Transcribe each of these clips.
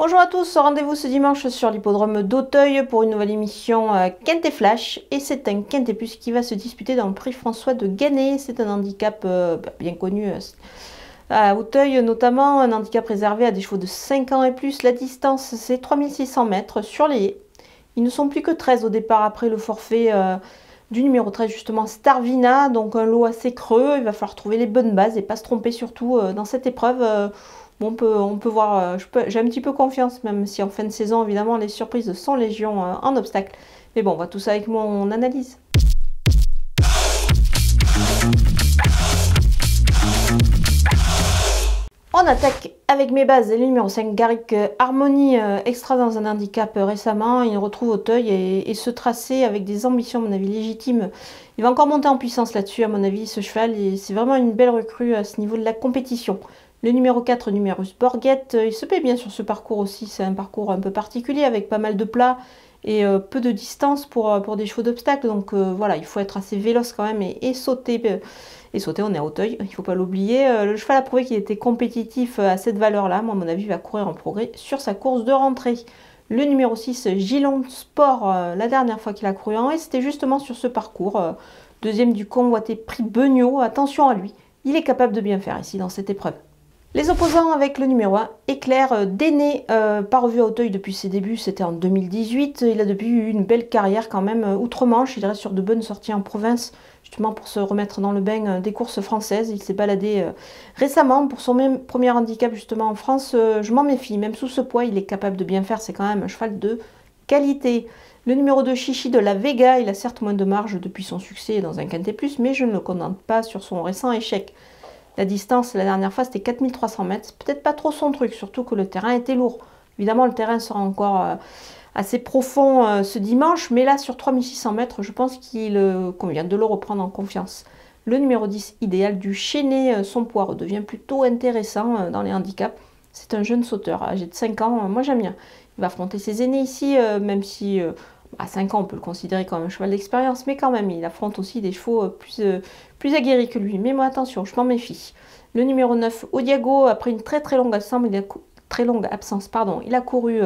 Bonjour à tous, rendez-vous ce dimanche sur l'hippodrome d'Auteuil pour une nouvelle émission Quintet Flash. Et c'est un Quintet Plus qui va se disputer dans le prix François de Ganay. C'est un handicap bien connu à Auteuil, notamment un handicap réservé à des chevaux de 5 ans et plus. La distance, c'est 3600 mètres sur les haies. Ils ne sont plus que 13 au départ après le forfait du numéro 13, justement Starvina. Donc un lot assez creux, il va falloir trouver les bonnes bases et pas se tromper surtout dans cette épreuve. Bon, on peut voir, j'ai un petit peu confiance, même si en fin de saison, évidemment, les surprises sont légion en obstacle. Mais bon, on voit tout ça avec mon analyse. On attaque avec mes bases. Le numéro 5, Garrick Harmony, extra dans un handicap récemment. Il retrouve Auteuil et ce tracé avec des ambitions, à mon avis, légitimes. Il va encore monter en puissance là-dessus, à mon avis, ce cheval. Et c'est vraiment une belle recrue à ce niveau de la compétition. Le numéro 4, Numerus Borgette, il se paie bien sur ce parcours aussi. C'est un parcours un peu particulier avec pas mal de plats et peu de distance pour des chevaux d'obstacle. Donc voilà, il faut être assez véloce quand même et sauter. Et sauter, on est à Auteuil, il ne faut pas l'oublier. Le cheval a prouvé qu'il était compétitif à cette valeur-là. Moi, à mon avis, il va courir en progrès sur sa course de rentrée. Le numéro 6, Gilon Sport, la dernière fois qu'il a couru en haie, c'était justement sur ce parcours. Deuxième du convoité prix Beugnot. Attention à lui, il est capable de bien faire ici dans cette épreuve. Les opposants avec le numéro 1, Éclair Déné, pas revu à Auteuil depuis ses débuts, c'était en 2018. Il a depuis eu une belle carrière quand même outre-Manche. Il reste sur de bonnes sorties en province, justement pour se remettre dans le bain des courses françaises. Il s'est baladé récemment pour son même premier handicap justement en France. Je m'en méfie, même sous ce poids, il est capable de bien faire. C'est quand même un cheval de qualité. Le numéro 2, Chichi de la Vega, il a certes moins de marge depuis son succès dans un Quintet Plus, mais je ne le condamne pas sur son récent échec. La distance, la dernière fois, c'était 4300 mètres. C'est peut-être pas trop son truc, surtout que le terrain était lourd. Évidemment, le terrain sera encore assez profond ce dimanche, mais là, sur 3600 mètres, je pense qu'il convient de le reprendre en confiance. Le numéro 10, Idéal du Chénet, son poids redevient plutôt intéressant dans les handicaps. C'est un jeune sauteur, âgé de 5 ans. Moi, j'aime bien. Il va affronter ses aînés ici, même si... à 5 ans, on peut le considérer comme un cheval d'expérience, mais quand même, il affronte aussi des chevaux plus aguerris que lui. Mais moi, attention, je m'en méfie. Le numéro 9, Odiago, après une très longue absence, il a couru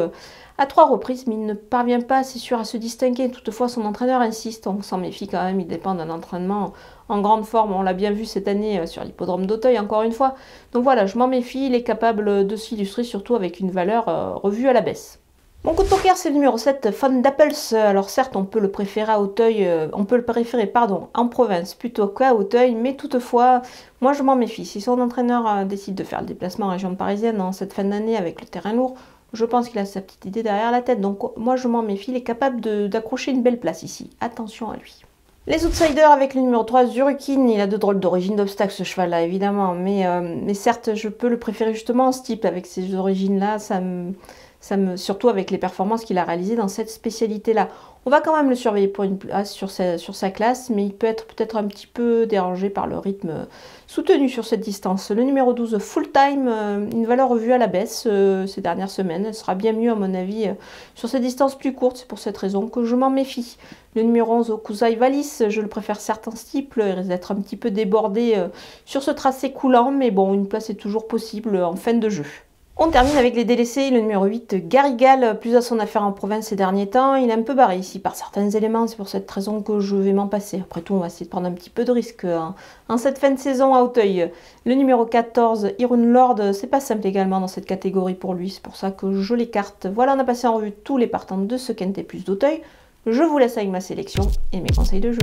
à 3 reprises, mais il ne parvient pas, c'est sûr, à se distinguer. Toutefois, son entraîneur insiste, on s'en méfie quand même, il dépend d'un entraînement en grande forme. On l'a bien vu cette année sur l'hippodrome d'Auteuil, encore une fois. Donc voilà, je m'en méfie, il est capable de s'illustrer, surtout avec une valeur revue à la baisse. Mon coup de poker, c'est le numéro 7, Fan d'Apples. Alors certes, on peut le préférer à Auteuil, en province plutôt qu'à Auteuil, mais toutefois, moi je m'en méfie. Si son entraîneur décide de faire le déplacement en région parisienne en cette fin d'année avec le terrain lourd, je pense qu'il a sa petite idée derrière la tête. Donc moi je m'en méfie, il est capable d'accrocher une belle place ici. Attention à lui. Les outsiders avec le numéro 3, Zurukin, il a de drôles d'origine d'obstacle ce cheval-là, évidemment, mais certes, je peux le préférer justement en ce type, avec ces origines-là, surtout avec les performances qu'il a réalisées dans cette spécialité-là. On va quand même le surveiller pour une place sur sa classe, mais il peut être peut-être un petit peu dérangé par le rythme soutenu sur cette distance. Le numéro 12, Full Time, une valeur revue à la baisse ces dernières semaines. Elle sera bien mieux, à mon avis, sur cette distance plus courte. C'est pour cette raison que je m'en méfie. Le numéro 11, Okuzai Valis, je le préfère certes en steeple. Il risque d'être un petit peu débordé sur ce tracé coulant, mais bon, une place est toujours possible en fin de jeu. On termine avec les délaissés, le numéro 8, Garrigal, plus à son affaire en province ces derniers temps. Il est un peu barré ici par certains éléments, c'est pour cette raison que je vais m'en passer. Après tout, on va essayer de prendre un petit peu de risque en cette fin de saison à Auteuil. Le numéro 14, Irun Lord, c'est pas simple également dans cette catégorie pour lui, c'est pour ça que je l'écarte. Voilà, on a passé en revue tous les partants de ce Quintet Plus d'Auteuil. Je vous laisse avec ma sélection et mes conseils de jeu.